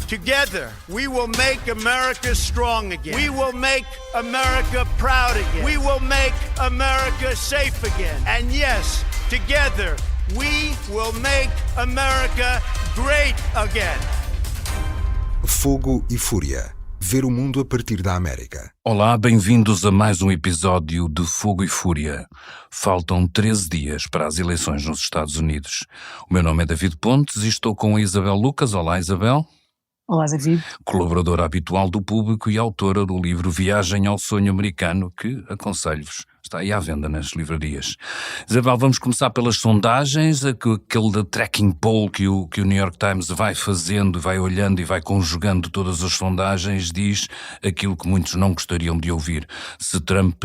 Together, we will make America strong again. We will make America proud again. We will make America safe again. And yes, together, we will make America great again. Fogo e Fúria. Ver o mundo a partir da América. Olá, bem-vindos a mais um episódio de Fogo e Fúria. Faltam 13 dias para as eleições nos Estados Unidos. O meu nome é David Pontes e estou com a Isabel Lucas. Olá, Isabel. Olá, David. Colaboradora habitual do Público e autora do livro Viagem ao Sonho Americano, que aconselho-vos. Está aí à venda nas livrarias. Isabel, vamos começar pelas sondagens, aquele tracking poll que o New York Times vai fazendo, vai olhando e vai conjugando todas as sondagens, diz aquilo que muitos não gostariam de ouvir. Se Trump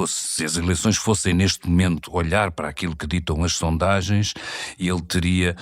se as eleições fossem neste momento olhar para aquilo que ditam as sondagens, ele teria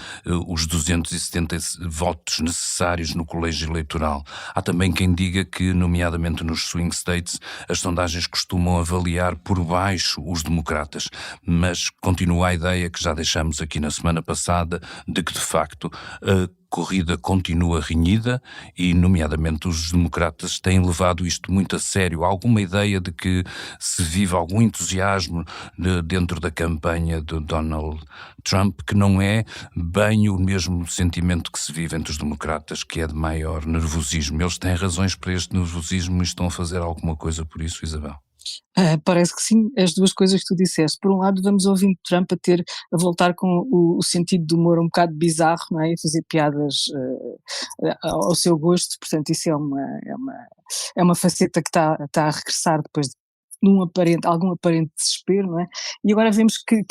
os 270 votos necessários no colégio eleitoral. Há também quem diga que, nomeadamente nos swing states, as sondagens costumam avaliar por baixo os democratas, mas continua a ideia que já deixamos aqui na semana passada de que, de facto, a corrida continua renhida e, nomeadamente, os democratas têm levado isto muito a sério. Há alguma ideia de que se vive algum entusiasmo dentro da campanha de Donald Trump, que não é bem o mesmo sentimento que se vive entre os democratas, que é de maior nervosismo. Eles têm razões para este nervosismo e estão a fazer alguma coisa por isso, Isabel? Parece que sim, as duas coisas que tu disseste. Por um lado, vamos ouvindo Trump a voltar com o sentido de humor um bocado bizarro, não é? E fazer piadas ao seu gosto, portanto isso é uma faceta que está a regressar depois de algum aparente desespero, não é? E agora vemos que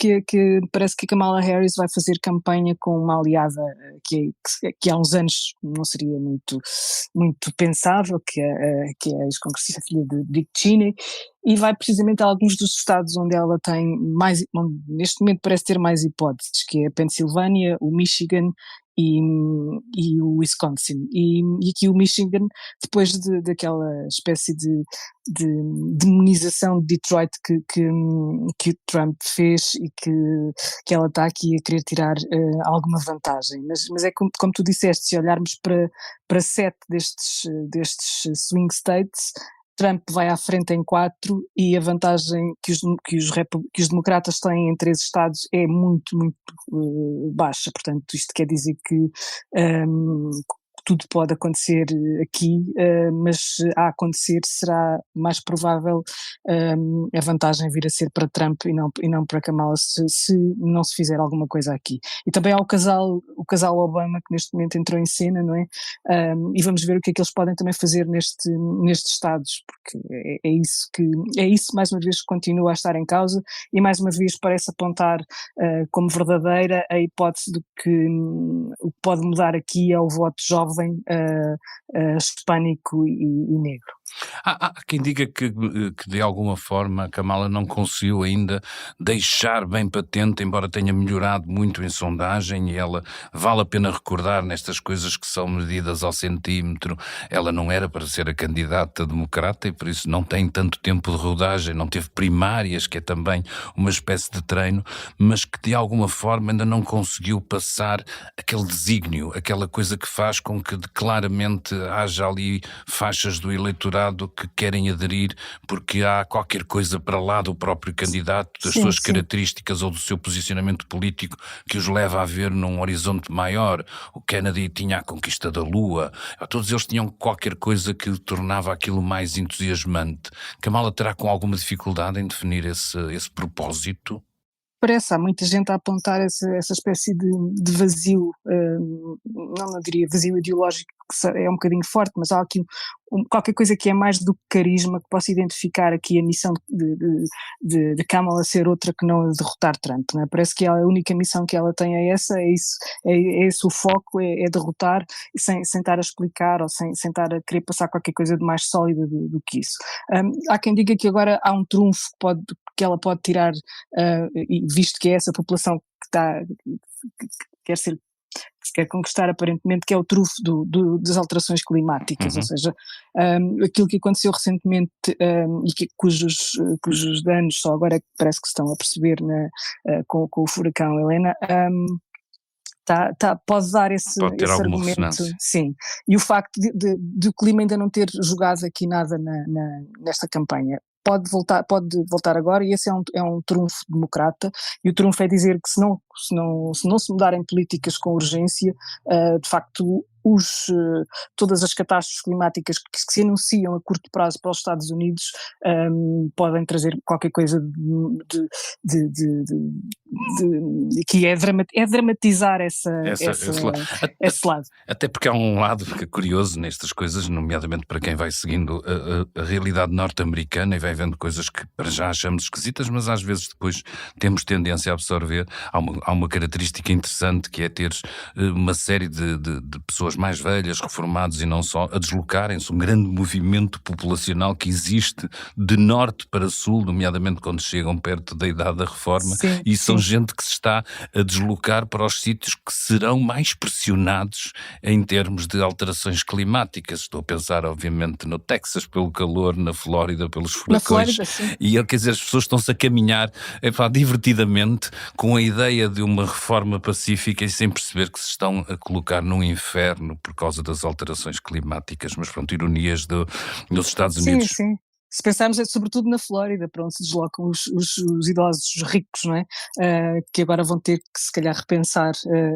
parece que a Kamala Harris vai fazer campanha com uma aliada que há uns anos não seria muito pensável, que é a ex-congressista filha de Dick Cheney, e vai precisamente a alguns dos estados onde ela tem neste momento parece ter mais hipóteses, que é a Pensilvânia, o Michigan e o Wisconsin. E aqui o Michigan, depois daquela espécie de demonização de Detroit que o Trump fez e que ela está aqui a querer tirar alguma vantagem. Mas é como tu disseste, se olharmos para 7 destes swing states, Trump vai à frente em 4 e a vantagem que os democratas têm em 3 estados é muito, muito baixa. Portanto, isto quer dizer que tudo pode acontecer aqui, mas a acontecer será mais provável a vantagem vir a ser para Trump e não para Kamala se não se fizer alguma coisa aqui. E também há o casal Obama que neste momento entrou em cena, não é? E vamos ver o que é que eles podem também fazer nestes estados, porque é isso mais uma vez que continua a estar em causa e mais uma vez parece apontar como verdadeira a hipótese de que o que pode mudar aqui é o voto jovem, hispânico e negro. Há quem diga que de alguma forma a Kamala não conseguiu ainda deixar bem patente, embora tenha melhorado muito em sondagem, e ela vale a pena recordar nestas coisas que são medidas ao centímetro, ela não era para ser a candidata democrata e por isso não tem tanto tempo de rodagem, não teve primárias, que é também uma espécie de treino, mas que de alguma forma ainda não conseguiu passar aquele desígnio, aquela coisa que faz com que claramente haja ali faixas do eleitorado que querem aderir porque há qualquer coisa para lá do próprio candidato, das suas características ou do seu posicionamento político que os leva a ver num horizonte maior. O Kennedy tinha a conquista da Lua, todos eles tinham qualquer coisa que tornava aquilo mais entusiasmante. Kamala terá com alguma dificuldade em definir esse propósito? Parece, há muita gente a apontar essa espécie de vazio, não diria vazio ideológico, que é um bocadinho forte, mas há aqui qualquer coisa que é mais do que carisma, que possa identificar aqui a missão de Kamala ser outra que não a derrotar Trump, não é? Parece que a única missão que ela tem é essa, é esse o foco, é derrotar, sem estar a explicar ou sem estar a querer passar qualquer coisa de mais sólida do que isso. Há quem diga que agora há um trunfo que ela pode tirar, e visto que é essa população que se quer conquistar aparentemente, que é o trunfo das alterações climáticas, ou seja, aquilo que aconteceu recentemente e cujos danos só agora é que parece que se estão a perceber com o furacão Helena, pode dar esse Pode ter alguma argumento, ressonância. sim. E o facto de o clima ainda não ter jogado aqui nada nesta campanha. Pode voltar agora, e esse é um trunfo democrata, e o trunfo é dizer que se não se mudarem políticas com urgência, de facto todas as catástrofes climáticas que se anunciam a curto prazo para os Estados Unidos podem trazer qualquer coisa que é dramatizar esse lado. Até porque há um lado que é curioso nestas coisas, nomeadamente para quem vai seguindo a realidade norte-americana e vai vendo coisas que para já achamos esquisitas, mas às vezes depois temos tendência a absorver. Há uma característica interessante, que é teres uma série de pessoas mais velhas, reformados e não só, a deslocarem-se, um grande movimento populacional que existe de norte para sul, nomeadamente quando chegam perto da idade da reforma, sim, e são sim. gente que se está a deslocar para os sítios que serão mais pressionados em termos de alterações climáticas. Estou a pensar, obviamente, no Texas pelo calor, na Flórida pelos furacões. Na Flórida, sim. E quer dizer, as pessoas estão-se a caminhar divertidamente com a ideia de uma reforma pacífica e sem perceber que se estão a colocar num inferno por causa das alterações climáticas. Mas pronto, ironias dos Estados Unidos. Sim. Se pensarmos sobretudo na Flórida, para onde se deslocam os idosos ricos, não é? Que agora vão ter que se calhar repensar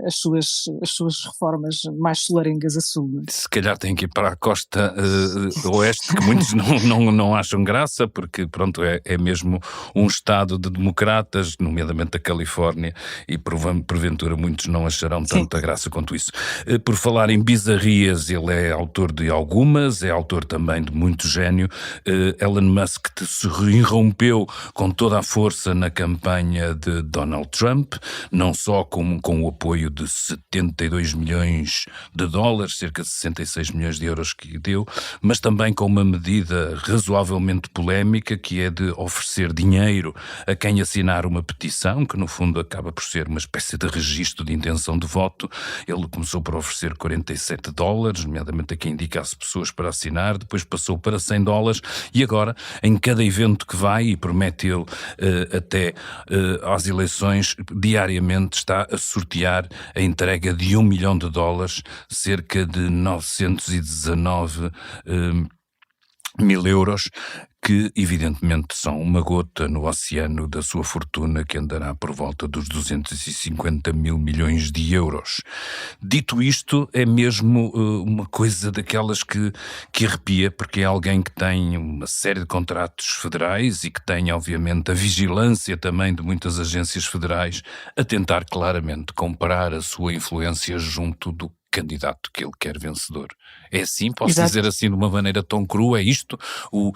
as suas reformas mais solarengas a sul. Não é? Se calhar têm que ir para a costa oeste, que muitos não acham graça, porque pronto, é mesmo um estado de democratas, nomeadamente a Califórnia, e porventura muitos não acharão tanta graça quanto isso. Por falar em bizarrias, ele é autor de algumas, é autor também de muito gênio. Elon Musk se irrompeu com toda a força na campanha de Donald Trump, não só com o apoio de 72 milhões de dólares, cerca de 66 milhões de euros que deu, mas também com uma medida razoavelmente polémica, que é de oferecer dinheiro a quem assinar uma petição, que no fundo acaba por ser uma espécie de registro de intenção de voto. Ele começou por oferecer 47 dólares, nomeadamente a quem indicasse pessoas para assinar, depois passou para 100 dólares, e agora, em cada evento que vai, e promete ele até às eleições, diariamente está a sortear a entrega de 1 milhão de dólares, cerca de 919 mil euros, que evidentemente são uma gota no oceano da sua fortuna, que andará por volta dos 250 mil milhões de euros. Dito isto, é mesmo uma coisa daquelas que arrepia, porque é alguém que tem uma série de contratos federais e que tem, obviamente, a vigilância também de muitas agências federais a tentar claramente comparar a sua influência junto do candidato que ele quer vencedor. É assim? Posso Exato. dizer assim de uma maneira tão crua? É isto? O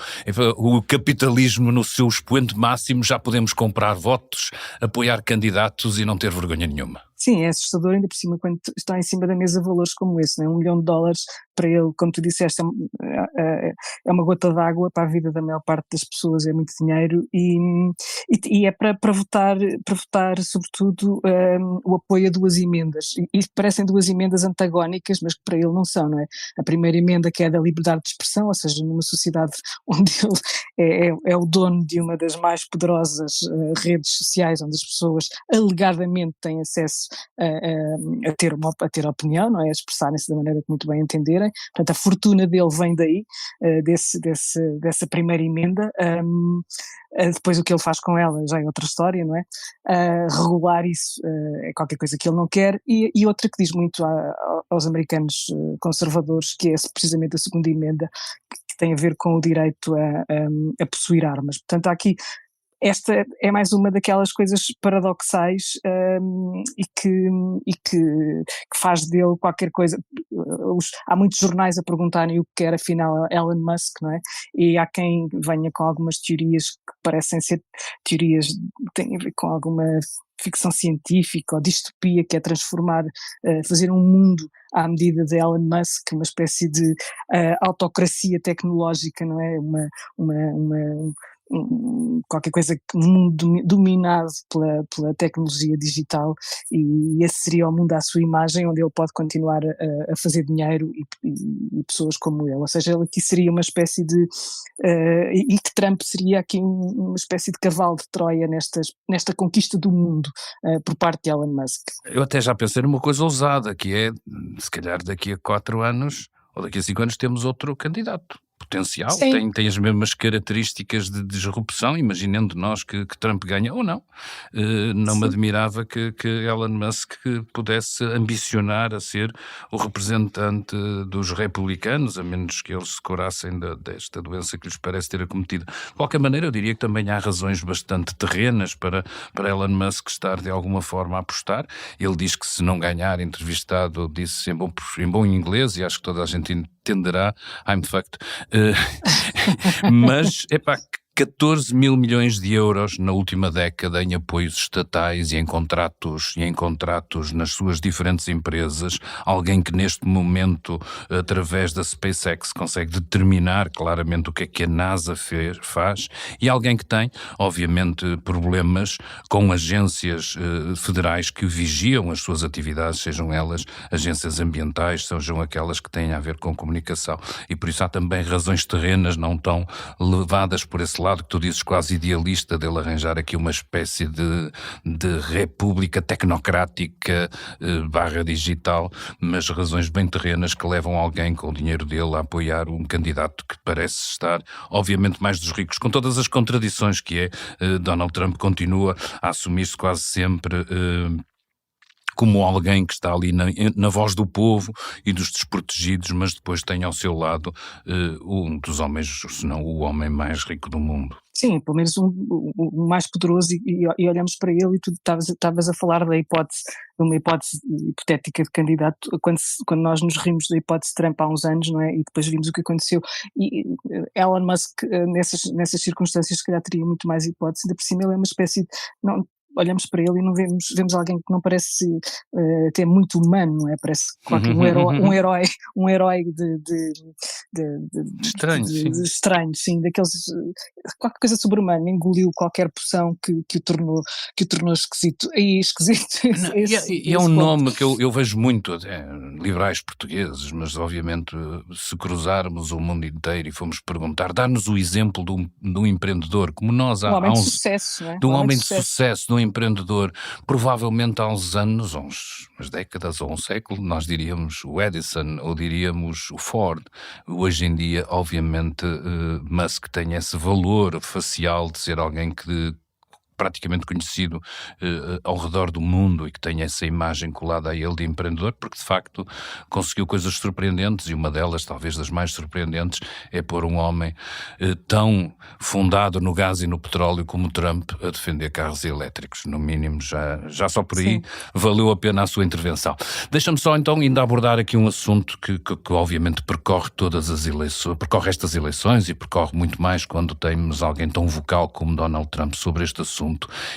capitalismo no seu expoente máximo, já podemos comprar votos, apoiar candidatos e não ter vergonha nenhuma. Sim, é assustador, ainda por cima, quando está em cima da mesa valores como esse, não é? 1 milhão de dólares para ele, como tu disseste, é uma gota d'água para a vida da maior parte das pessoas, é muito dinheiro, e é para votar sobretudo o apoio a 2 emendas, e parecem 2 emendas antagónicas, mas que para ele não são, não é? A primeira emenda, que é da liberdade de expressão, ou seja, numa sociedade onde ele é o dono de uma das mais poderosas redes sociais, onde as pessoas alegadamente têm acesso a ter opinião, não é? A expressarem-se da maneira que muito bem entenderem. Portanto, a fortuna dele vem daí, dessa primeira emenda. Depois o que ele faz com ela já é outra história, não é? Regular isso é qualquer coisa que ele não quer, e outra que diz muito aos americanos conservadores, que é precisamente a segunda emenda, que tem a ver com o direito a possuir armas. Portanto, há aqui esta é mais uma daquelas coisas paradoxais e que faz dele qualquer coisa. Há muitos jornais a perguntarem o que quer afinal Elon Musk, não é? E há quem venha com algumas teorias que parecem ser teorias que têm a ver com alguma ficção científica ou distopia, que é transformar, fazer um mundo à medida de Elon Musk, uma espécie de autocracia tecnológica, não é? qualquer coisa, um mundo dominado pela tecnologia digital, e esse seria o mundo à sua imagem, onde ele pode continuar a fazer dinheiro e pessoas como ele. Ou seja, ele aqui seria uma espécie de... e que Trump seria aqui uma espécie de cavalo de Troia nesta conquista do mundo por parte de Elon Musk. Eu até já pensei numa coisa ousada, que é, se calhar daqui a 4 anos, ou daqui a 5 anos, temos outro candidato potencial, tem as mesmas características de disrupção, imaginando nós que Trump ganha ou não. Não me admirava que Elon Musk pudesse ambicionar a ser o representante dos republicanos, a menos que eles se curassem desta doença que lhes parece ter acometido. De qualquer maneira, eu diria que também há razões bastante terrenas para Elon Musk estar de alguma forma a apostar. Ele diz que, se não ganhar, entrevistado, disse em bom inglês, e acho que toda a gente entenderá, I'm fucked. Mas, 14 mil milhões de euros na última década em apoios estatais e em contratos nas suas diferentes empresas. Alguém que neste momento, através da SpaceX, consegue determinar claramente o que a NASA faz, e alguém que tem, obviamente, problemas com agências federais que vigiam as suas atividades, sejam elas agências ambientais, sejam aquelas que têm a ver com comunicação. E por isso há também razões terrenas não tão levadas por esse lado, que tu dizes quase idealista, dele arranjar aqui uma espécie de república tecnocrática / digital, mas razões bem terrenas que levam alguém com o dinheiro dele a apoiar um candidato que parece estar, obviamente, mais dos ricos, com todas as contradições que é. Donald Trump continua a assumir-se quase sempre como alguém que está ali na voz do povo e dos desprotegidos, mas depois tem ao seu lado um dos homens, se não o homem mais rico do mundo. Sim, pelo menos o mais poderoso, e olhamos para ele, e tu estavas a falar de uma hipótese hipotética de candidato, quando nós nos rimos da hipótese de Trump há uns anos, não é? E depois vimos o que aconteceu, e Elon Musk nessas circunstâncias se calhar teria muito mais hipótese. Ainda por cima ele é uma espécie de... olhamos para ele e não vemos alguém que não parece até muito humano, não é? Parece um herói estranho, sim, daqueles, qualquer coisa sobre-humana, engoliu qualquer poção que o tornou esquisito. E esquisito. E é um nome que eu vejo muito, liberais portugueses, mas obviamente se cruzarmos o mundo inteiro e formos perguntar, dá-nos o exemplo de um empreendedor, como nós há homem de sucesso, não é? De um homem de sucesso, de um empreendedor. Provavelmente há uns anos, umas décadas ou um século, nós diríamos o Edison ou diríamos o Ford. Hoje em dia, obviamente, Musk tem esse valor facial de ser alguém que praticamente conhecido ao redor do mundo e que tem essa imagem colada a ele de empreendedor, porque de facto conseguiu coisas surpreendentes, e uma delas, talvez das mais surpreendentes, é pôr um homem tão fundado no gás e no petróleo como Trump a defender carros elétricos. No mínimo, já só por aí valeu a pena a sua intervenção. Deixa-me só então ainda abordar aqui um assunto que obviamente percorre todas as eleições, percorre estas eleições e percorre muito mais quando temos alguém tão vocal como Donald Trump sobre este assunto.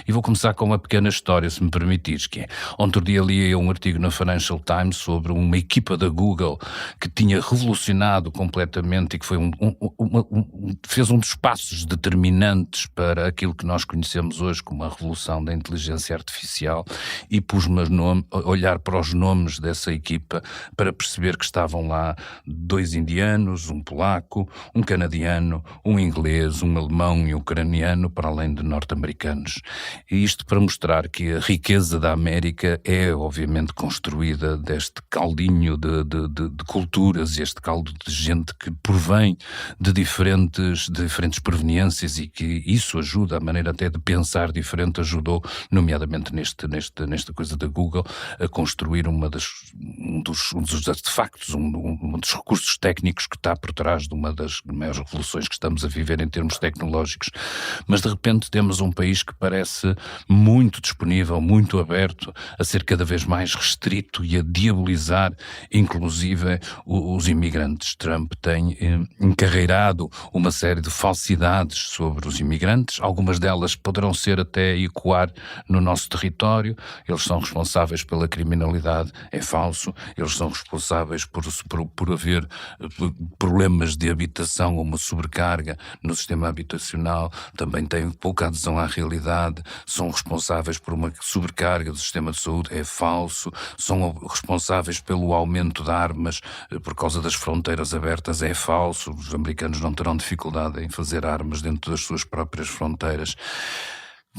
E vou começar com uma pequena história, se me permitires, que é, outro dia li um artigo na Financial Times sobre uma equipa da Google que tinha revolucionado completamente e que foi fez um dos passos determinantes para aquilo que nós conhecemos hoje como a revolução da inteligência artificial, e pus-me a olhar para os nomes dessa equipa para perceber que estavam lá 2 indianos, um polaco, um canadiano, um inglês, um alemão e um ucraniano, para além de norte-americanos. E isto para mostrar que a riqueza da América é obviamente construída deste caldinho de culturas, e este caldo de gente que provém de diferentes proveniências, e que isso ajuda, a maneira até de pensar diferente ajudou, nomeadamente nesta coisa da Google, a construir um dos artefactos, um dos recursos técnicos que está por trás de uma das maiores revoluções que estamos a viver em termos tecnológicos. Mas de repente temos um país que parece muito disponível, muito aberto a ser cada vez mais restrito e a diabolizar, inclusive, os imigrantes. Trump tem encarreirado uma série de falsidades sobre os imigrantes, algumas delas poderão ser até ecoar no nosso território. Eles são responsáveis pela criminalidade, é falso. Eles são responsáveis por haver problemas de habitação ou uma sobrecarga no sistema habitacional, também têm pouca adesão à realidade, são responsáveis por uma sobrecarga do sistema de saúde, é falso, são responsáveis pelo aumento de armas por causa das fronteiras abertas, é falso, os americanos não terão dificuldade em fazer armas dentro das suas próprias fronteiras.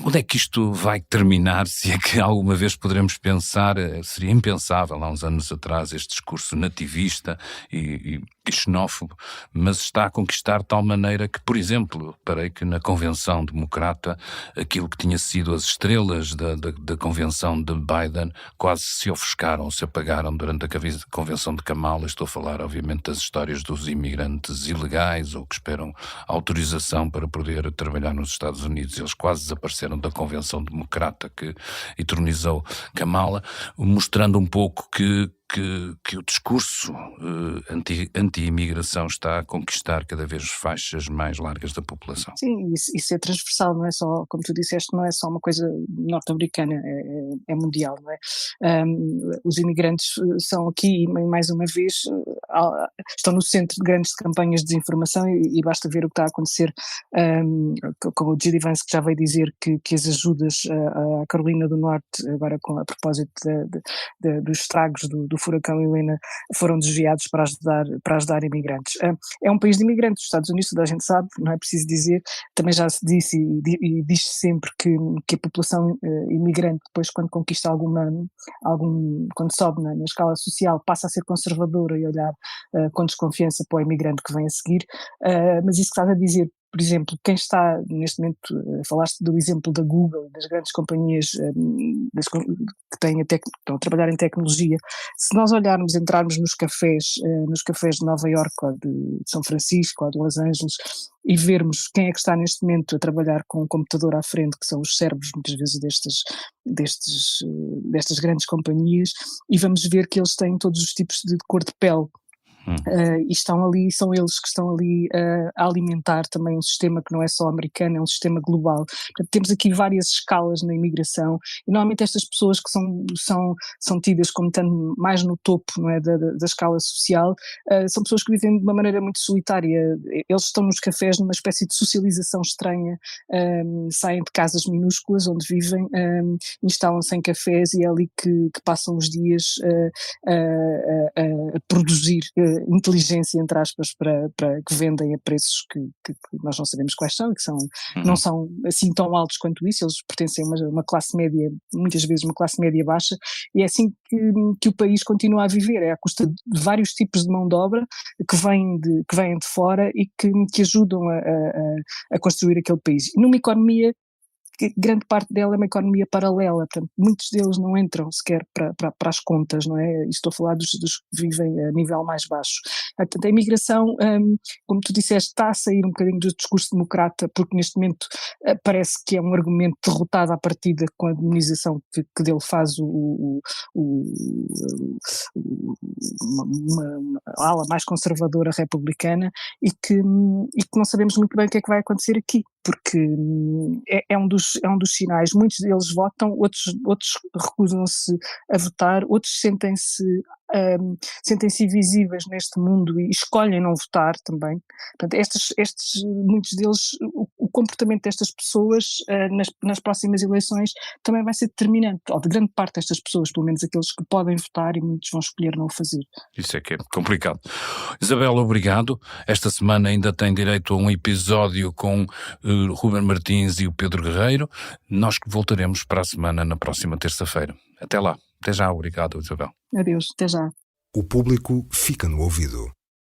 Onde é que isto vai terminar? Se é que alguma vez poderemos pensar, seria impensável há uns anos atrás este discurso nativista e xenófobo, mas está a conquistar de tal maneira que, por exemplo, parei que na Convenção Democrata, aquilo que tinha sido as estrelas da Convenção de Biden quase se ofuscaram, se apagaram durante a Convenção de Kamala. Estou a falar, obviamente, das histórias dos imigrantes ilegais ou que esperam autorização para poder trabalhar nos Estados Unidos. Eles quase desapareceram da Convenção Democrata que eternizou Kamala, mostrando um pouco que o discurso anti-imigração está a conquistar cada vez faixas mais largas da população. Sim, isso é transversal, não é só, como tu disseste, não é só uma coisa norte-americana, é mundial, não é? Os imigrantes são aqui, mais uma vez, estão no centro de grandes campanhas de desinformação e basta ver o que está a acontecer com o J.D. Vance, que já veio dizer que as ajudas à Carolina do Norte, agora a propósito dos estragos do furacão Helena, foram desviados para ajudar imigrantes. É um país de imigrantes, os Estados Unidos, toda a gente sabe, não é preciso dizer, também já se disse e diz-se sempre que a população imigrante, depois quando conquista quando sobe na escala social, passa a ser conservadora e olhar com desconfiança para o imigrante que vem a seguir, mas isso que estás a dizer, por exemplo, quem está neste momento, falaste do exemplo da Google, das grandes companhias que estão a trabalhar em tecnologia. Se nós entrarmos nos cafés de Nova Iorque ou de São Francisco ou de Los Angeles e vermos quem é que está neste momento a trabalhar com um computador à frente, que são os cérebros muitas vezes destas grandes companhias, e vamos ver que eles têm todos os tipos de cor de pele. E são eles que estão ali a alimentar também um sistema que não é só americano, é um sistema global. Portanto, temos aqui várias escalas na imigração e normalmente estas pessoas que são tidas como estando mais no topo, não é, da escala social, são pessoas que vivem de uma maneira muito solitária. Eles estão nos cafés numa espécie de socialização estranha, saem de casas minúsculas onde vivem, instalam-se em cafés e é ali que passam os dias a produzir inteligência, entre aspas, para que vendem a preços que nós não sabemos quais são e que não são assim tão altos quanto isso. Eles pertencem a uma classe média, muitas vezes uma classe média baixa, e é assim que o país continua a viver, é à custa de vários tipos de mão de obra que vêm de fora e que ajudam a construir aquele país. Numa economia que grande parte dela é uma economia paralela, portanto muitos deles não entram sequer para as contas, não é? Estou a falar dos que vivem a nível mais baixo. Portanto, a imigração, como tu disseste, está a sair um bocadinho do discurso democrata, porque neste momento parece que é um argumento derrotado à partida com a demonização que dele faz uma ala mais conservadora republicana e que não sabemos muito bem o que é que vai acontecer aqui, porque é um dos sinais. Muitos deles votam, outros recusam-se a votar, outros sentem-se invisíveis neste mundo e escolhem não votar também. Portanto, muitos deles, o comportamento destas pessoas nas próximas eleições também vai ser determinante, ou de grande parte destas pessoas, pelo menos aqueles que podem votar, e muitos vão escolher não o fazer. Isso é que é complicado. Isabel, obrigado. Esta semana ainda tem direito a um episódio com Ruben Martins e o Pedro Guerreiro. Nós voltaremos para a semana na próxima terça-feira. Até lá. Até já. Obrigado, Isabel. Adeus. Até já. O público fica no ouvido.